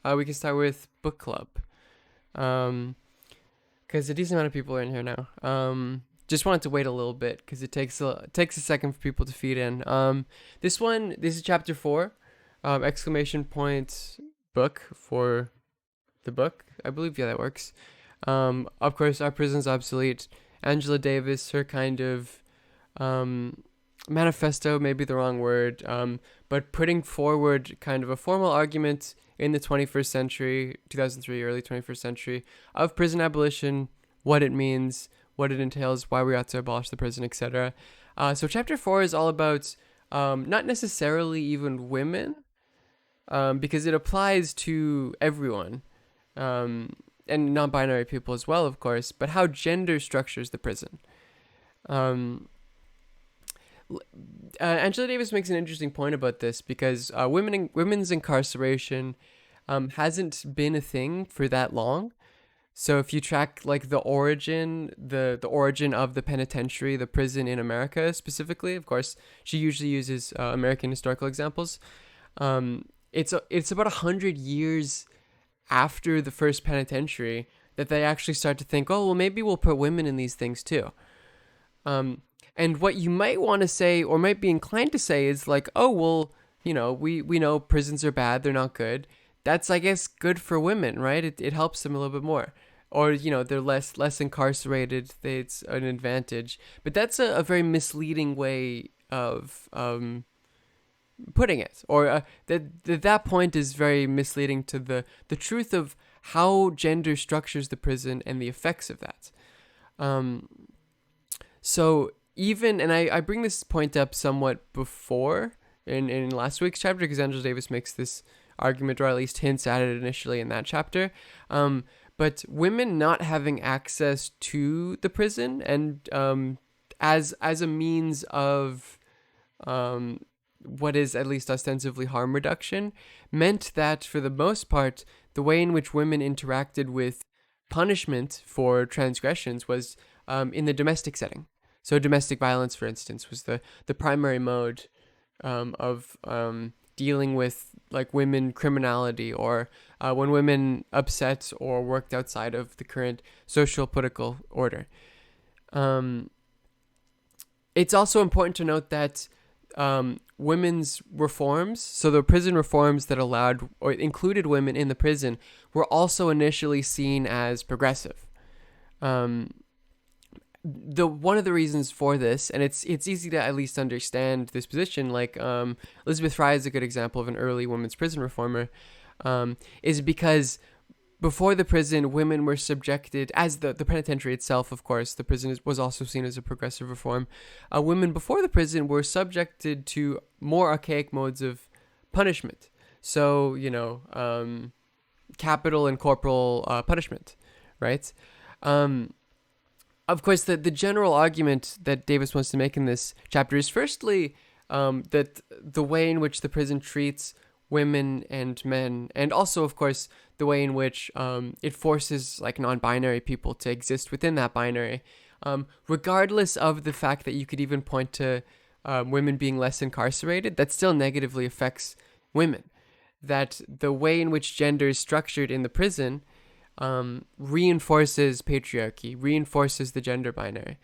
we can start with book club. Because a decent amount of people are in here now. Just wanted to wait a little bit because it takes a second for people to feed in. This is chapter 4, exclamation point book for the book. I believe, yeah, that works. Of course, our prison's obsolete. Angela Davis, her kind of manifesto, maybe the wrong word, but putting forward kind of a formal argument in the 21st century, 2003, early 21st century, of prison abolition, what it means, what it entails, why we ought to abolish the prison, etc. So chapter 4 is all about not necessarily even women, because it applies to everyone, and non-binary people as well, of course, but how gender structures the prison. Angela Davis makes an interesting point about this because women's incarceration hasn't been a thing for that long. So if you track like the origin of the penitentiary, the prison in America specifically, of course, she usually uses American historical examples. It's about 100 years after the first penitentiary that they actually start to think, oh well, maybe we'll put women in these things too. And what you might want to say, or might be inclined to say, is like, oh well, we know prisons are bad, they're not good. That's, I guess, good for women, right? It helps them a little bit more, or they're less incarcerated. It's an advantage, but that's a very misleading way of putting it, or that point is very misleading to the truth of how gender structures the prison and the effects of that. So even, and I bring this point up somewhat before in last week's chapter, because Angela Davis makes this argument, or at least hints at it initially in that chapter. But women not having access to the prison, and as a means of what is at least ostensibly harm reduction, meant that for the most part, the way in which women interacted with punishment for transgressions was in the domestic setting. So domestic violence, for instance, was the primary mode of dealing with like women criminality, or when women upset or worked outside of the current social political order. It's also important to note that women's reforms, so the prison reforms that allowed or included women in the prison, were also initially seen as progressive. One of the reasons for this, and it's easy to at least understand this position, like Elizabeth Fry is a good example of an early women's prison reformer, is because before the prison, women were subjected, as the penitentiary itself, of course, the prison was also seen as a progressive reform. Women before the prison were subjected to more archaic modes of punishment. So, capital and corporal punishment, right? Of course, the general argument that Davis wants to make in this chapter is firstly that the way in which the prison treats women and men, and also, of course, the way in which it forces like non-binary people to exist within that binary, regardless of the fact that you could even point to women being less incarcerated, that still negatively affects women. That the way in which gender is structured in the prison reinforces patriarchy, reinforces the gender binary.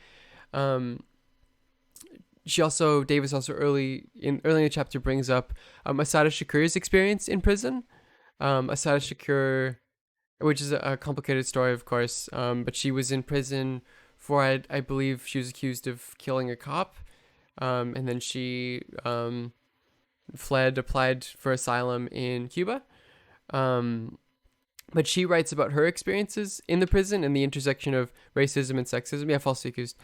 Davis also early in the chapter brings up Asada Shakur's experience in prison. Asada Shakur, which is a complicated story, of course, but she was in prison for, I believe she was accused of killing a cop, and then she applied for asylum in Cuba. But she writes about her experiences in the prison and the intersection of racism and sexism. Yeah, falsely accused.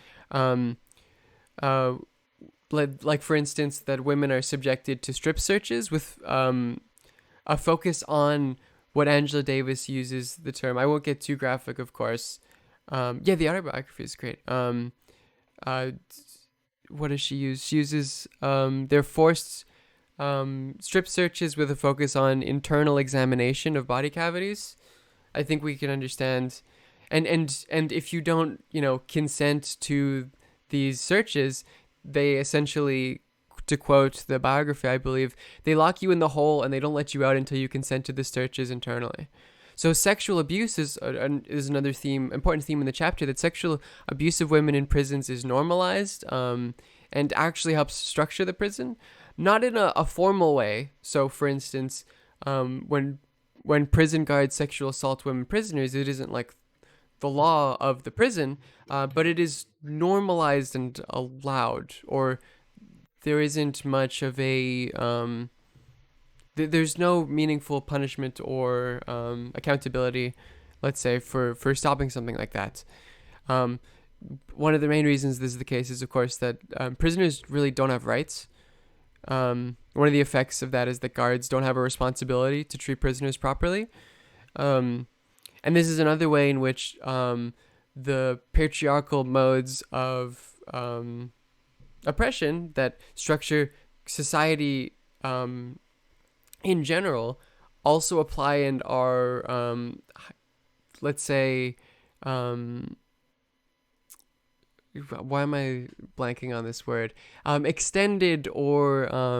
Like for instance, that women are subjected to strip searches with a focus on what Angela Davis uses the term. I won't get too graphic, of course. The autobiography is great. What does she use? She uses they're forced strip searches with a focus on internal examination of body cavities. I think we can understand, and if you don't consent to these searches, they essentially to quote the biography, I believe, they lock you in the hole and they don't let you out until you consent to the searches internally. So sexual abuse is another theme, important theme in the chapter. That sexual abuse of women in prisons is normalized, and actually helps structure the prison, not in a formal way. So, for instance, when prison guards sexual assault women prisoners, it isn't like the law of the prison, but it is normalized and allowed, or there isn't much of a there's no meaningful punishment or accountability, let's say, for stopping something like that. Um, One of the main reasons this is the case is, of course, that prisoners really don't have rights. One of the effects of that is that guards don't have a responsibility to treat prisoners properly. And this is another way in which the patriarchal modes of oppression that structure society in general also apply and are, let's say, why am I blanking on this word? Extended or why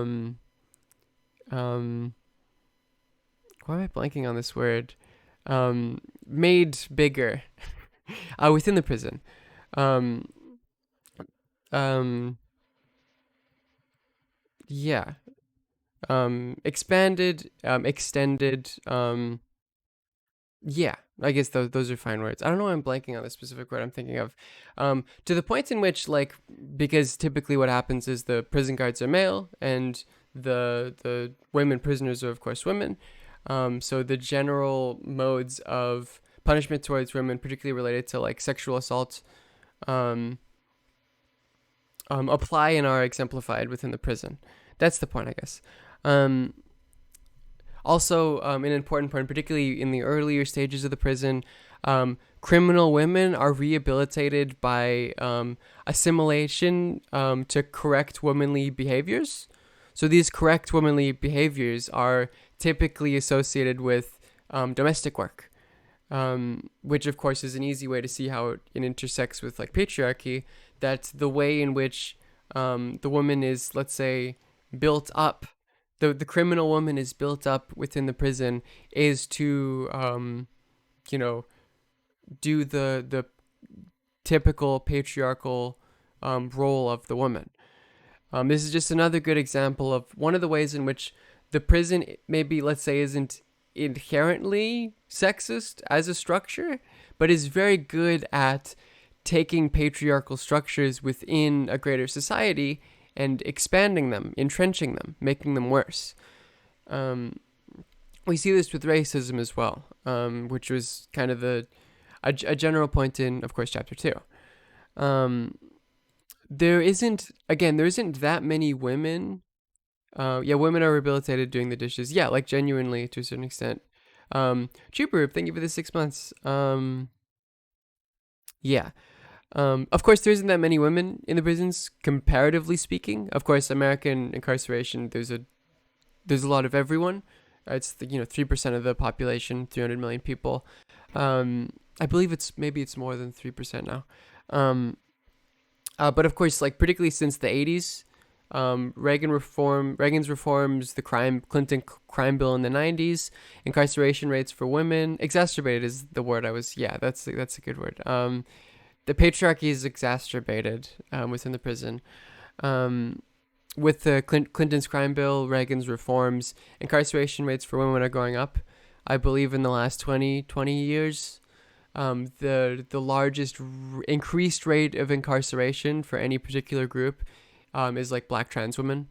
am I blanking on this word? Made bigger within the prison. Um, yeah. Expanded, extended. Yeah, I guess those are fine words. I don't know why I'm blanking on the specific word I'm thinking of. To the point in which, like, because typically what happens is the prison guards are male and the women prisoners are, of course, women. So the general modes of punishment towards women, particularly related to, like, sexual assault, apply and are exemplified within the prison. That's the point, I guess. Also, an important point, particularly in the earlier stages of the prison, criminal women are rehabilitated by assimilation to correct womanly behaviors. So these correct womanly behaviors are typically associated with domestic work, which, of course, is an easy way to see how it intersects with, like, patriarchy. That the way in which the woman is, let's say, built up, the criminal woman is built up within the prison, is to do the typical patriarchal role of the woman. This is just another good example of one of the ways in which the prison, maybe, let's say, isn't inherently sexist as a structure, but is very good at taking patriarchal structures within a greater society and expanding them, entrenching them, making them worse. We see this with racism as well, which was kind of a general point in, of course, chapter 2. There isn't that many women. Women are rehabilitated doing the dishes. Yeah, like, genuinely, to a certain extent. Trooper, thank you for the 6 months. Yeah. Of course, there isn't that many women in the prisons, comparatively speaking. Of course, American incarceration, there's a lot of everyone. It's 3% of the population, 300 million people. I believe it's more than 3% now. But of course, like, particularly since the 80s, Reagan's reforms, the Clinton crime bill in the 90s, incarceration rates for women, exacerbated is the word that's a good word. The patriarchy is exacerbated within the prison. With the Clinton's crime bill, Reagan's reforms, incarceration rates for women are going up. I believe in the last 20 years, the largest increased rate of incarceration for any particular group is, like, black trans women,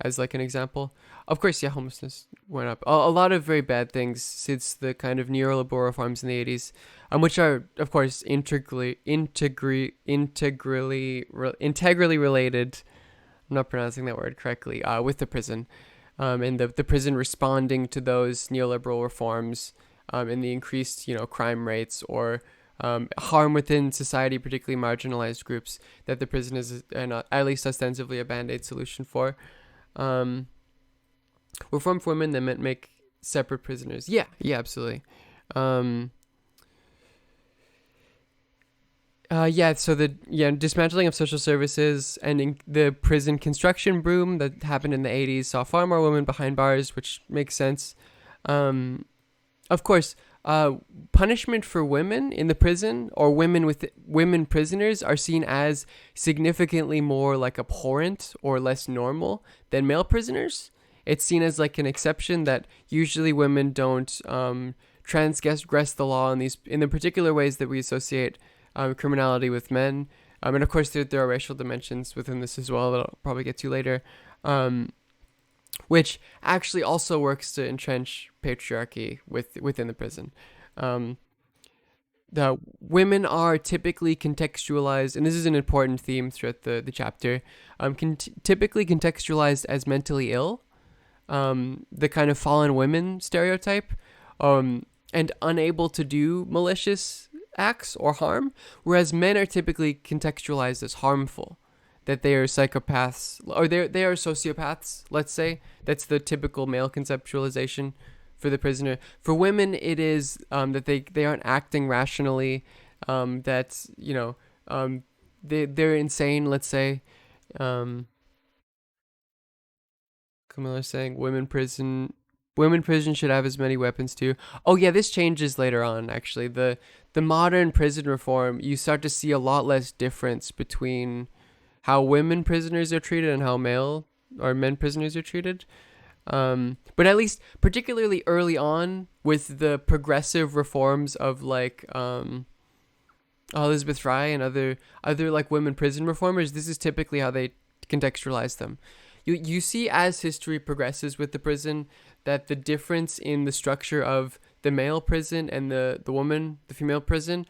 as, like, an example. Of course, homelessness went up. A lot of very bad things since the kind of neoliberal reforms in the 80s, which are, of course, integrally related. I'm not pronouncing that word correctly, with the prison, and the prison responding to those neoliberal reforms, and the increased, crime rates or harm within society, particularly marginalized groups, that the prison is, at least ostensibly, a band-aid solution for. Reform for women that meant make separate prisoners. Yeah, absolutely. Yeah, so the dismantling of social services and the prison construction boom that happened in the 80s saw far more women behind bars, which makes sense. Um, of course, punishment for women in the prison or women prisoners are seen as significantly more like abhorrent or less normal than male prisoners. It's seen as like an exception that usually women don't transgress the law in the particular ways that we associate criminality with men. And of course, there are racial dimensions within this as well that I'll probably get to later. Um, which actually also works to entrench patriarchy within the prison. Um, the women are typically contextualized, and this is an important theme throughout the chapter. Typically contextualized as mentally ill, the kind of fallen women stereotype, and unable to do malicious acts or harm, whereas men are typically contextualized as harmful, that they are psychopaths or they are sociopaths. Let's say that's the typical male conceptualization for the prisoner. For women, it is that they aren't acting rationally, that they're insane. Let's say. Um, Camilla's saying women prison should have as many weapons too. Oh yeah, this changes later on actually. The modern prison reform, you start to see a lot less difference between how women prisoners are treated and how male or men prisoners are treated. But at least particularly early on with the progressive reforms of like Elizabeth Fry and other like women prison reformers, this is typically how they contextualize them. You see as history progresses with the prison that the difference in the structure of the male prison and the female prison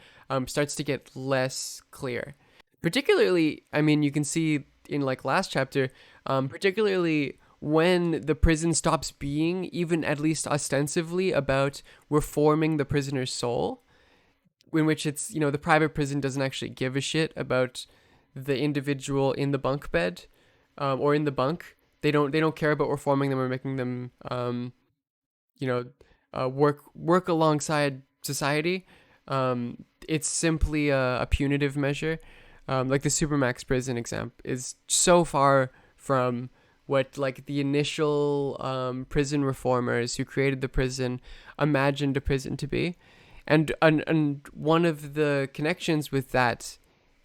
starts to get less clear. Particularly, I mean, you can see in like last chapter, particularly when the prison stops being even at least ostensibly about reforming the prisoner's soul, in which it's the private prison doesn't actually give a shit about the individual in the bunk bed, or in the bunk. They don't care about reforming them or making them you know work alongside society. It's simply a punitive measure. Like the Supermax prison example is so far from what like the initial prison reformers who created the prison imagined a prison to be. And one of the connections with that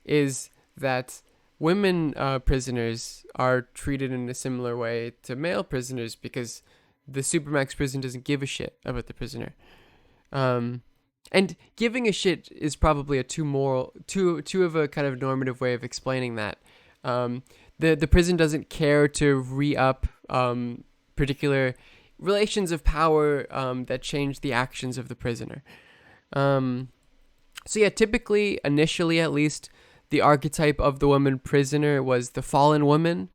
is that women prisoners are treated in a similar way to male prisoners because the Supermax prison doesn't give a shit about the prisoner. And giving a shit is probably too of a kind of normative way of explaining that. The prison doesn't care to re-up particular relations of power that change the actions of the prisoner. So yeah, typically, initially at least, the archetype of the woman prisoner was the fallen woman.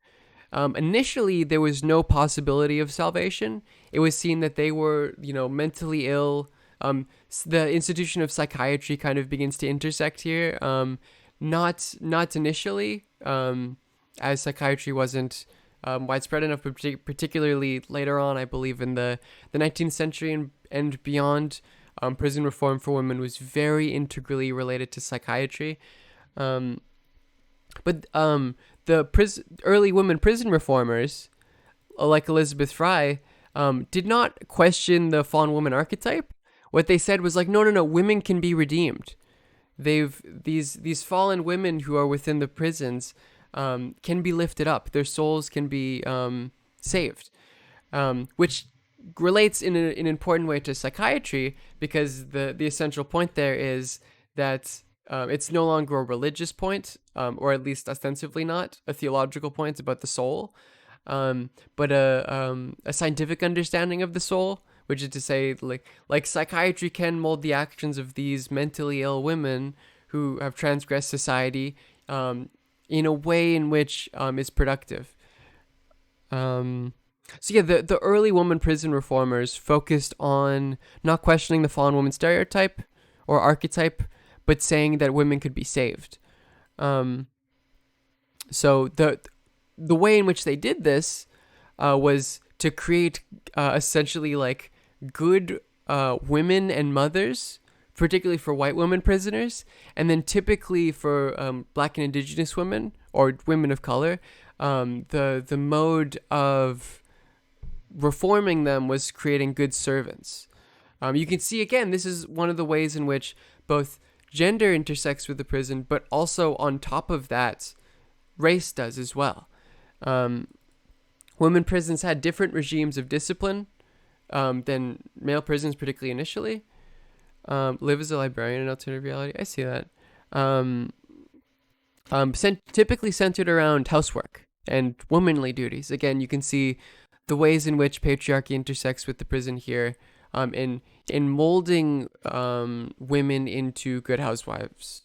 Initially, there was no possibility of salvation. It was seen that they were, mentally ill. The institution of psychiatry kind of begins to intersect here. Not initially, as psychiatry wasn't widespread enough, but particularly later on, I believe in the 19th century and beyond, prison reform for women was very integrally related to psychiatry. But the early women prison reformers, like Elizabeth Fry, did not question the fallen woman archetype. What they said was like, no, women can be redeemed. These fallen women who are within the prisons can be lifted up. Their souls can be saved, which relates in an important way to psychiatry, because the essential point there is that it's no longer a religious point, or at least ostensibly not a theological point about the soul, but a scientific understanding of the soul, which is to say, like psychiatry can mold the actions of these mentally ill women who have transgressed society in a way in which is productive. So yeah, the early woman prison reformers focused on not questioning the fallen woman stereotype or archetype, but saying that women could be saved. So the way in which they did this was to create essentially like good women and mothers particularly for white women prisoners, and then typically for black and indigenous women or women of color, the mode of reforming them was creating good servants. You can see again, this is one of the ways in which both gender intersects with the prison, but also on top of that, race does as well. Um, Women prisons had different regimes of discipline than male prisons, particularly initially. Live as a librarian in alternative reality. I see that. Typically centered around housework and womanly duties. Again, you can see the ways in which patriarchy intersects with the prison here, in molding women into good housewives.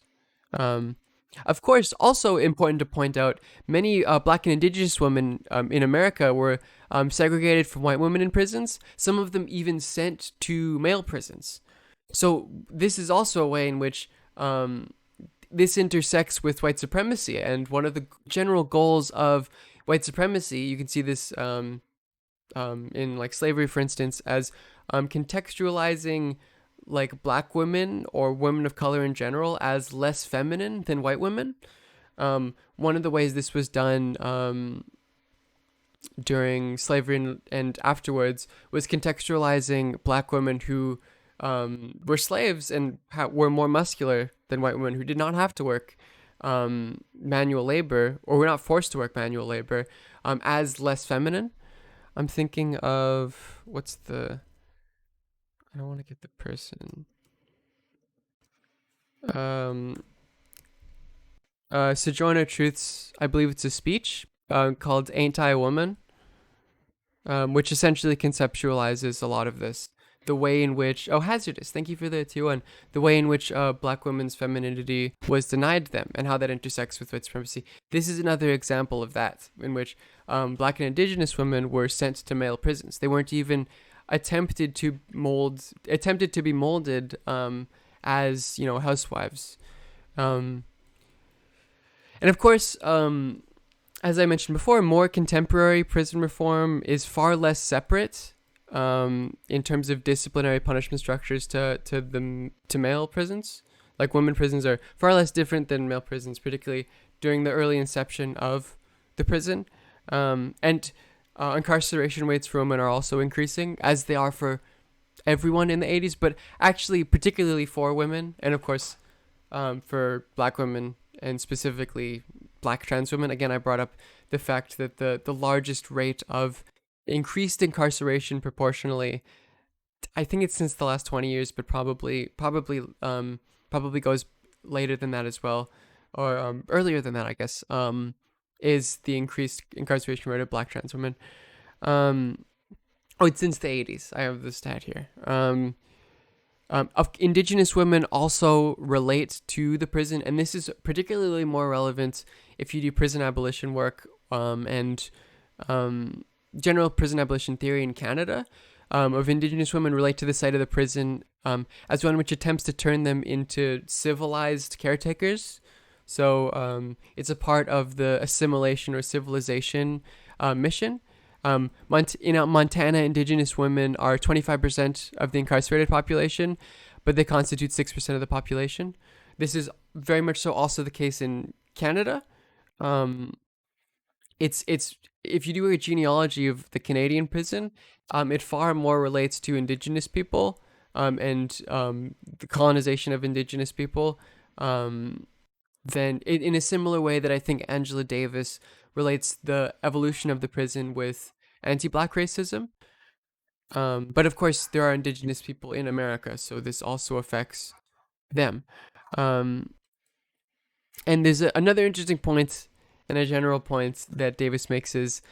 Of course, also important to point out, many black and indigenous women in America were segregated from white women in prisons, some of them even sent to male prisons. So this is also a way in which this intersects with white supremacy. And one of the general goals of white supremacy, you can see this in like slavery, for instance, as contextualizing like black women or women of color in general as less feminine than white women. One of the ways this was done during slavery and afterwards was contextualizing black women who were slaves and were more muscular than white women who did not have to work manual labor, or were not forced to work manual labor, as less feminine. I'm thinking of I don't want to get the person. Sojourner Truth's, I believe it's a speech called "Ain't I a Woman," which essentially conceptualizes a lot of this. The way in which, Hazardous, thank you for the 2-1. The way in which black women's femininity was denied them and how that intersects with white supremacy. This is another example of that, in which black and indigenous women were sent to male prisons. They weren't even attempted to be molded as, housewives. And of course, as I mentioned before, more contemporary prison reform is far less separate in terms of disciplinary punishment structures to male prisons. Like, women prisons are far less different than male prisons, particularly during the early inception of the prison. And incarceration rates for women are also increasing, as they are for everyone in the 80s, but actually particularly for women, and of course for black women, and specifically black trans women. Again, I brought up the fact that the largest rate of increased incarceration proportionally, I think it's since the last 20 years, but probably goes later than that as well, or earlier than that, I guess, is the increased incarceration rate of black trans women. It's since the 80s. I have the stat here. Indigenous women also relate to the prison, and this is particularly more relevant if you do prison abolition work and general prison abolition theory in Canada. Of Indigenous women relate to the site of the prison as one which attempts to turn them into civilized caretakers. So it's a part of the assimilation or civilization mission. In Montana, Indigenous women are 25% of the incarcerated population, but they constitute 6% of the population. This is very much so also the case in Canada. It's if you do a genealogy of the Canadian prison, it far more relates to Indigenous people and the colonization of Indigenous people than in a similar way that I think Angela Davis relates the evolution of the prison with anti-black racism. But of course, there are Indigenous people in America, so this also affects them. And there's another interesting point and a general point that Davis makes is,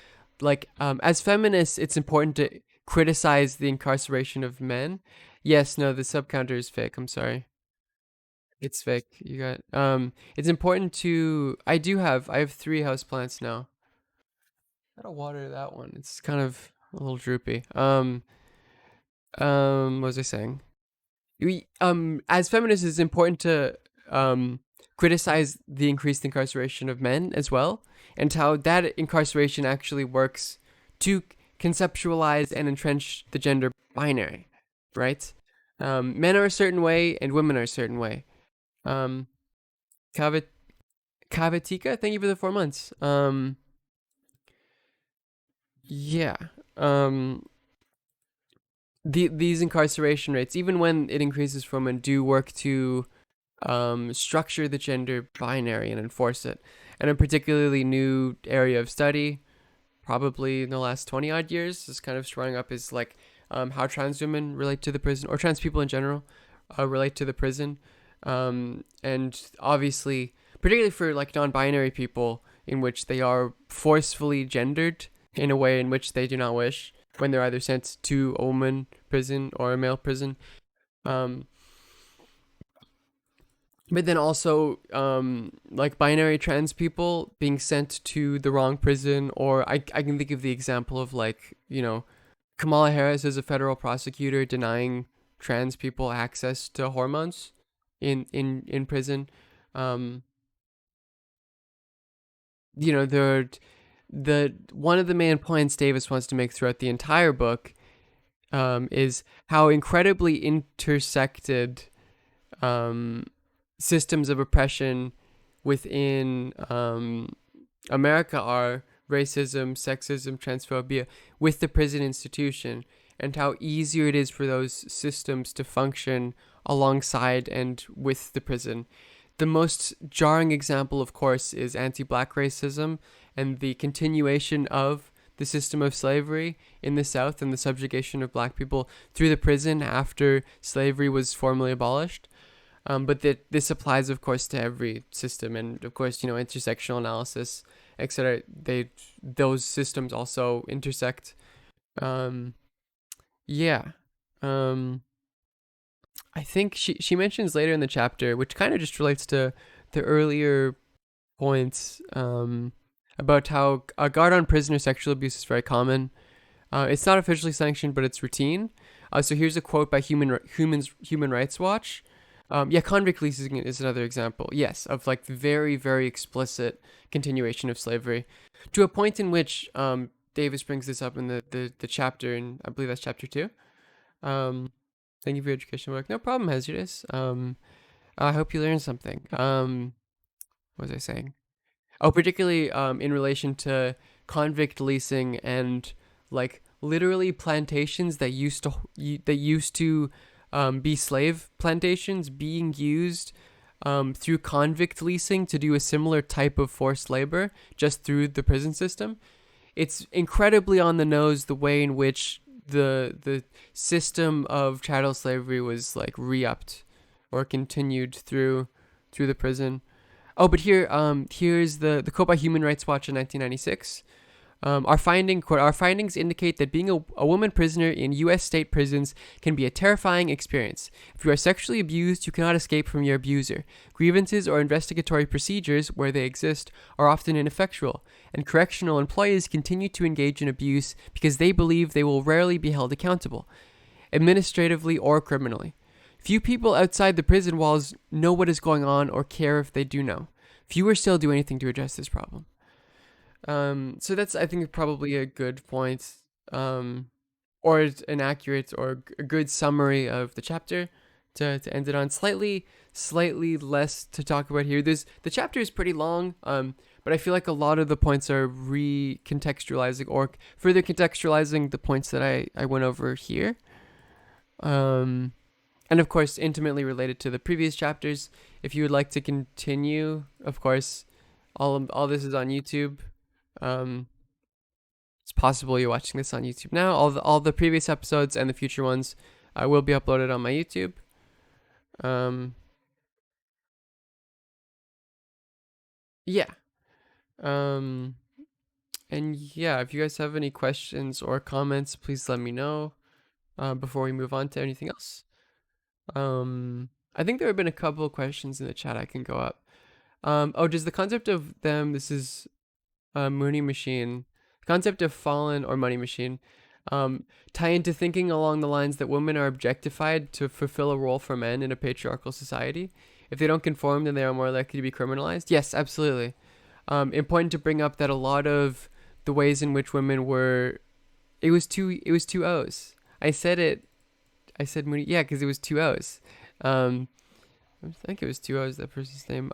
like, as feminists, it's important to criticize the incarceration of men. Yes, no, the subcounter is fake. I'm sorry. It's fake. You got it's important to I have 3 houseplants now. Gotta water that one. It's kind of a little droopy. What was I saying? As feminists, it's important to criticize the increased incarceration of men as well, and how that incarceration actually works to conceptualize and entrench the gender binary, right? Men are a certain way and women are a certain way. Um, Kavit Kavatika, thank you for the 4 months. Yeah. Um, these incarceration rates, even when it increases for women, do work to structure the gender binary and enforce it. And a particularly new area of study, probably in the last 20 odd years, is kind of showing up is like how trans women relate to the prison, or trans people in general relate to the prison. And obviously, particularly for like non binary people, in which they are forcefully gendered in a way in which they do not wish when they're either sent to a woman prison or a male prison. Um, but then also like binary trans people being sent to the wrong prison, or I can think of the example of like, Kamala Harris as a federal prosecutor denying trans people access to hormones in prison. um the one of the main points Davis wants to make throughout the entire book is how incredibly intersected um systems of oppression within America are: racism, sexism, transphobia, with the prison institution, and how easier it is for those systems to function alongside and with the prison. The most jarring example, of course, is anti black racism and the continuation of the system of slavery in the South and the subjugation of black people through the prison after slavery was formally abolished. But that this applies, of course, to every system, and of course, intersectional analysis, etc. Those systems also intersect. Um, yeah. Um, I think she mentions later in the chapter, which kind of just relates to the earlier points, about how a guard on prisoner sexual abuse is very common. It's not officially sanctioned, but it's routine. So here's a quote by Human Rights Watch. Yeah, convict leasing is another example. Yes, of like very, very explicit continuation of slavery, to a point in which Davis brings this up in the chapter, and I believe that's chapter 2. Um, Thank you for your education work. No problem, Hazardous. I hope you learned something. What was I saying? Oh, particularly in relation to convict leasing and like literally plantations that used to be slave plantations being used through convict leasing to do a similar type of forced labor just through the prison system. It's incredibly on the nose the way in which the system of chattel slavery was like re-upped or continued through the prison. Oh, but here's the quote by Human Rights Watch in 1996. Our findings indicate that being a woman prisoner in U.S. state prisons can be a terrifying experience. If you are sexually abused, you cannot escape from your abuser. Grievances or investigatory procedures, where they exist, are often ineffectual, and correctional employees continue to engage in abuse because they believe they will rarely be held accountable, administratively or criminally. Few people outside the prison walls know what is going on or care if they do know. Fewer still do anything to address this problem. So that's, I think, probably a good point, or an accurate or a good summary of the chapter to end it on. Slightly less to talk about here. The chapter is pretty long, but I feel like a lot of the points are recontextualizing or further contextualizing the points that I went over here. And of course, intimately related to the previous chapters. If you would like to continue, of course, all this is on YouTube. It's possible you're watching this on YouTube now. All the previous episodes and the future ones will be uploaded on my YouTube. Yeah. And yeah, if you guys have any questions or comments, please let me know before we move on to anything else. I think there have been a couple of questions in the chat I can go up. Does the concept of them, this is Mooney Machine, concept of fallen or money machine, tie into thinking along the lines that women are objectified to fulfill a role for men in a patriarchal society? If they don't conform, then they are more likely to be criminalized? Yes, absolutely. Important to bring up that a lot of the ways in which women were, it was two O's. I said it I said Mooney. Yeah, because it was two O's. Um, I think it was two O's, that person's name.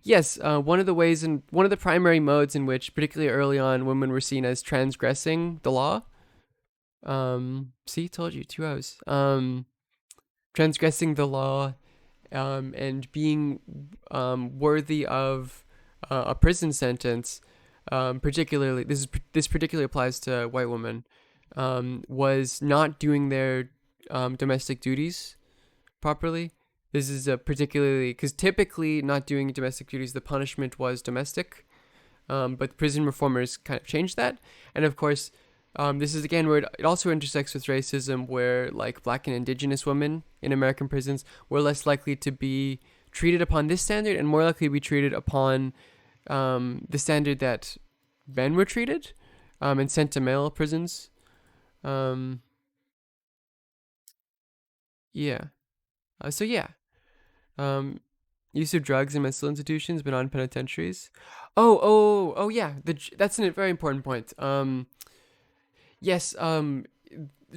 Yes, one of the ways and one of the primary modes in which, particularly early on, women were seen as transgressing the law. See, told you, two O's. Transgressing the law, and being worthy of a prison sentence. Particularly, this particularly applies to white women. Was not doing their domestic duties properly. This is a particularly because typically not doing domestic duties, the punishment was domestic. But prison reformers kind of changed that, and of course, this is again where it also intersects with racism, where like black and indigenous women in American prisons were less likely to be treated upon this standard and more likely to be treated upon the standard that men were treated, and sent to male prisons. Um, yeah. So yeah. Um, use of drugs in mental institutions, but not in penitentiaries. Oh, yeah. That's a very important point. Yes.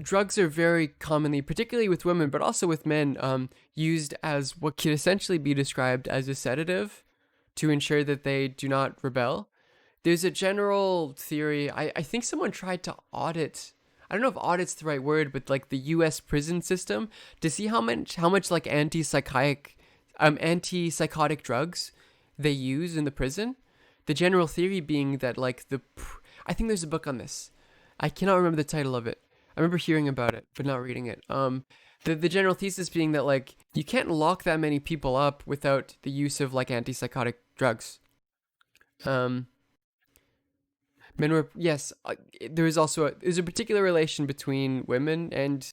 Drugs are very commonly, particularly with women, but also with men, used as what could essentially be described as a sedative to ensure that they do not rebel. There's a general theory. I think someone tried to audit. I don't know if audit's the right word, but like the U.S. prison system to see how much like antipsychotic drugs they use in the prison. The general theory being that like I think there's a book on this. I cannot remember the title of it. I remember hearing about it, but not reading it. The general thesis being that like you can't lock that many people up without the use of like antipsychotic drugs. Um, Men were yes. There's a particular relation between women and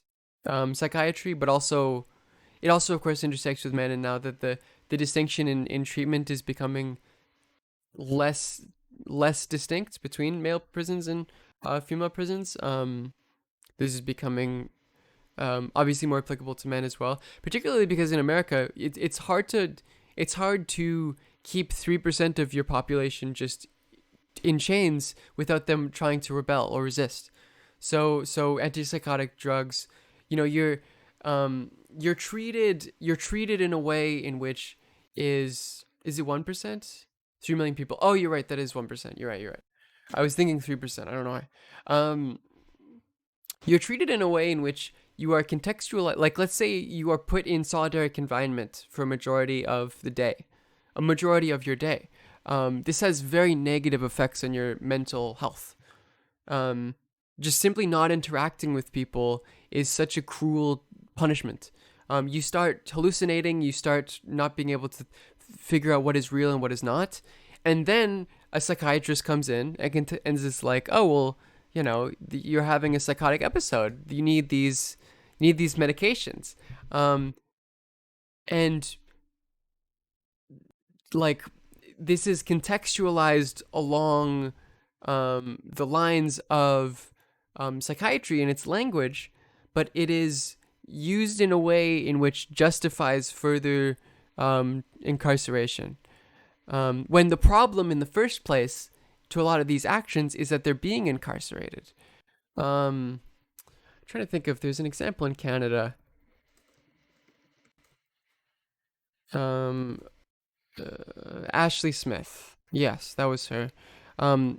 psychiatry, but also it also of course intersects with men. And now that the distinction in treatment is becoming less less distinct between male prisons and female prisons, this is becoming obviously more applicable to men as well. Particularly because in America, it's hard to keep 3% of your population just in chains without them trying to rebel or resist. So antipsychotic drugs, you know, you're treated in a way in which is it 1%? 3 million people. Oh, you're right. That is 1%. You're right. I was thinking 3%. I don't know why. Um, you're treated in a way in which you are contextual. Like, let's say you are put in solitary confinement for a majority of the day, a majority of your day. This has very negative effects on your mental health. Um, just simply not interacting with people is such a cruel punishment. You start hallucinating, you start not being able to figure out what is real and what is not. And then a psychiatrist comes in and is like, oh, well, you're having a psychotic episode. You need these medications. And like this is contextualized along the lines of psychiatry in its language, but it is used in a way in which justifies further incarceration. When the problem in the first place to a lot of these actions is that they're being incarcerated. I'm trying to think if there's an example in Canada. Um, Ashley Smith. Yes, that was her.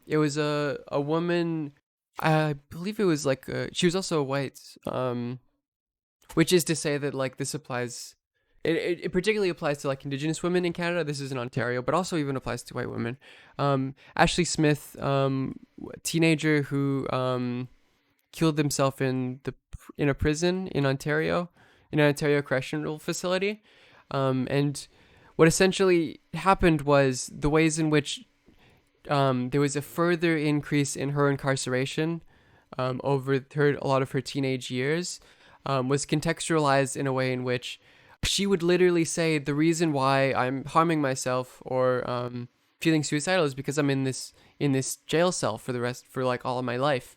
It was a woman. I believe it was like she was also white. Which is to say that like this applies. It particularly applies to like Indigenous women in Canada. This is in Ontario, but also even applies to white women. Ashley Smith, teenager who killed himself in a prison in Ontario, in an Ontario correctional facility, and what essentially happened was the ways in which there was a further increase in her incarceration over a lot of her teenage years was contextualized in a way in which she would literally say the reason why I'm harming myself or feeling suicidal is because I'm in this jail cell for like all of my life,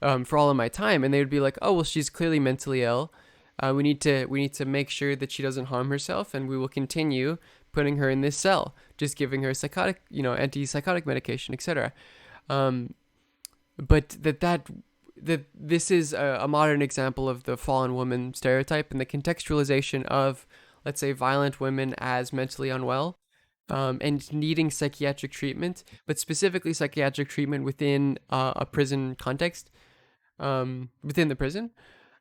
for all of my time. And they would be like, oh well, she's clearly mentally ill. We need to make sure that she doesn't harm herself, and we will continue putting her in this cell, just giving her antipsychotic medication, etc. But that that this is a modern example of the fallen woman stereotype and the contextualization of, let's say, violent women as mentally unwell, and needing psychiatric treatment, but specifically psychiatric treatment within a prison context, within the prison.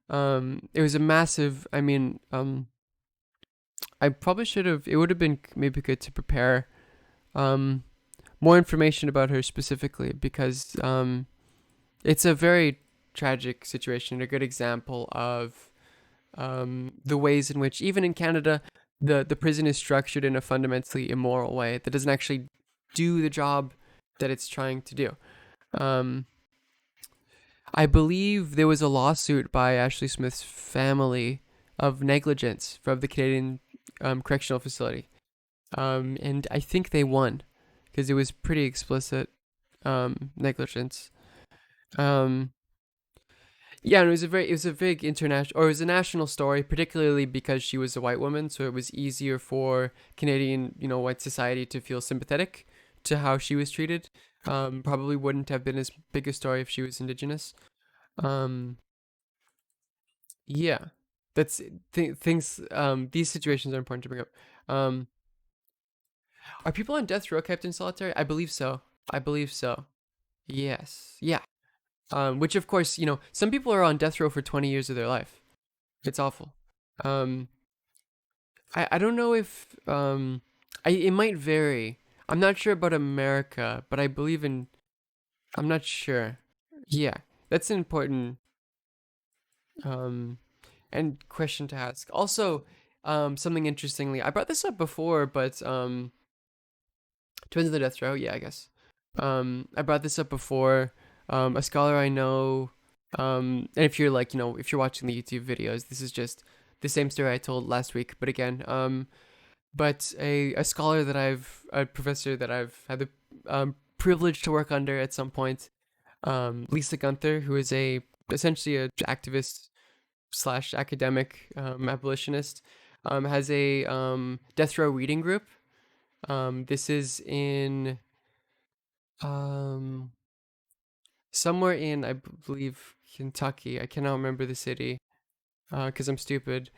It was a massive. I mean, I probably should have. It would have been maybe good to prepare um, more information about her specifically, because it's a very tragic situation, a good example of the ways in which, even in Canada, the prison is structured in a fundamentally immoral way that doesn't actually do the job that it's trying to do. Um, I believe there was a lawsuit by Ashley Smith's family of negligence from the Canadian correctional facility, and I think they won because it was pretty explicit negligence. Um, Yeah, and it was a big international, or it was a national story, particularly because she was a white woman, so it was easier for Canadian, white society to feel sympathetic to how she was treated. Probably wouldn't have been as big a story if she was Indigenous. Um, yeah, that's things. These situations are important to bring up. Um, are people on death row kept in solitary? I believe so. I believe so. Yes. Yeah. Which of course, some people are on death row for 20 years of their life. It's awful. Um, I don't know if it might vary. I'm not sure about America, but I believe in. I'm not sure. Yeah, that's an important um and question to ask. Also, something interestingly, I brought this up before, but Twins of the Death Row. Yeah, I guess. I brought this up before. A scholar I know. And if you're like, if you're watching the YouTube videos, this is just the same story I told last week. But again, but a scholar that a professor that I've had the privilege to work under at some point, Lisa Gunther, who is essentially a activist slash academic abolitionist, has a death row reading group. This is in um, somewhere in, I believe, Kentucky. I cannot remember the city because I'm stupid.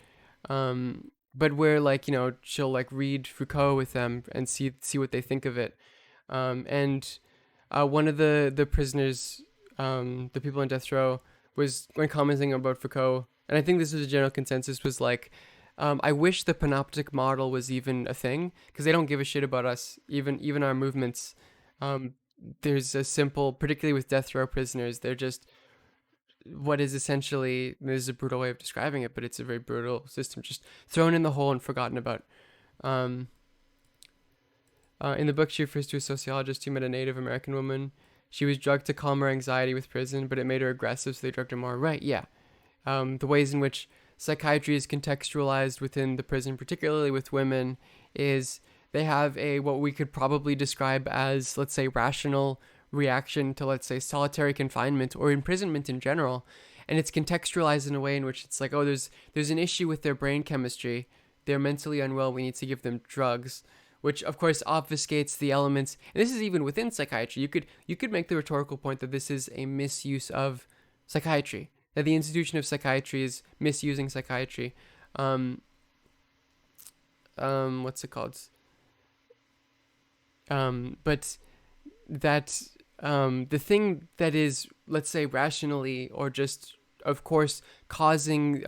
But where, like, she'll like read Foucault with them and see what they think of it. And one of the prisoners, the people in death row, was, when commenting about Foucault, and I think this was a general consensus, was like, I wish the panoptic model was even a thing, because they don't give a shit about us, even our movements. Um, there's a simple, particularly with death row prisoners, they're just what is essentially, this is a brutal way of describing it, but it's a very brutal system, just thrown in the hole and forgotten about. Um, in the book, she refers to a sociologist who met a Native American woman. She was drugged to calm her anxiety with prison, but it made her aggressive, so they drugged her more. Right, yeah. The ways in which psychiatry is contextualized within the prison, particularly with women, is they have what we could probably describe as, let's say, rational reaction to, let's say, solitary confinement or imprisonment in general. And it's contextualized in a way in which it's like, oh, there's an issue with their brain chemistry. They're mentally unwell. We need to give them drugs, which of course obfuscates the elements. And this is even within psychiatry. You could make the rhetorical point that this is a misuse of psychiatry, that the institution of psychiatry is misusing psychiatry. What's it called? But that the thing that is, let's say, rationally or just, of course, causing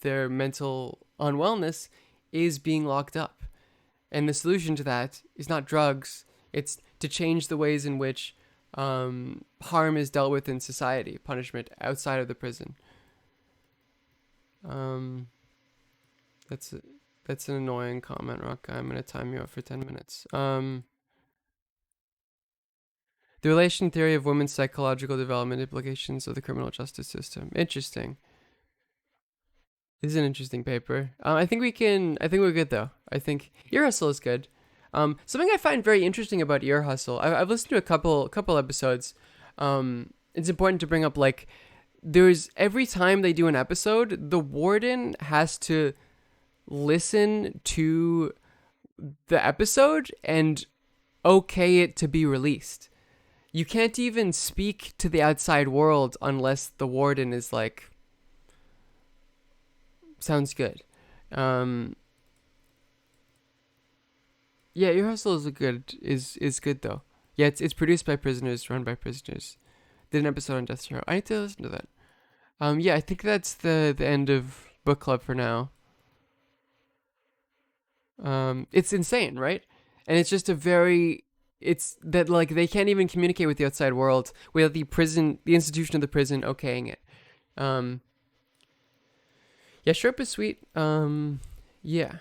their mental unwellness is being locked up. And the solution to that is not drugs. It's to change the ways in which harm is dealt with in society, punishment outside of the prison. That's an annoying comment, Rock. I'm going to time you out for 10 minutes. The relation theory of women's psychological development implications of the criminal justice system. Interesting. This is an interesting paper. I think we're good though. I think Ear Hustle is good. Something I find very interesting about Ear Hustle, I've listened to a couple episodes. It's important to bring up, like, there's, every time they do an episode, the warden has to listen to the episode and okay it to be released. You can't even speak to the outside world unless the warden is like, sounds good. Um, yeah, Ear Hustle is good though. Yeah, it's produced by prisoners, run by prisoners. Did an episode on Death Row. I need to listen to that. Yeah, I think that's the end of book club for now. It's insane, right? And it's just a very it's that like they can't even communicate with the outside world without the institution of the prison okaying it. Um, yeah, short but sweet. Yeah.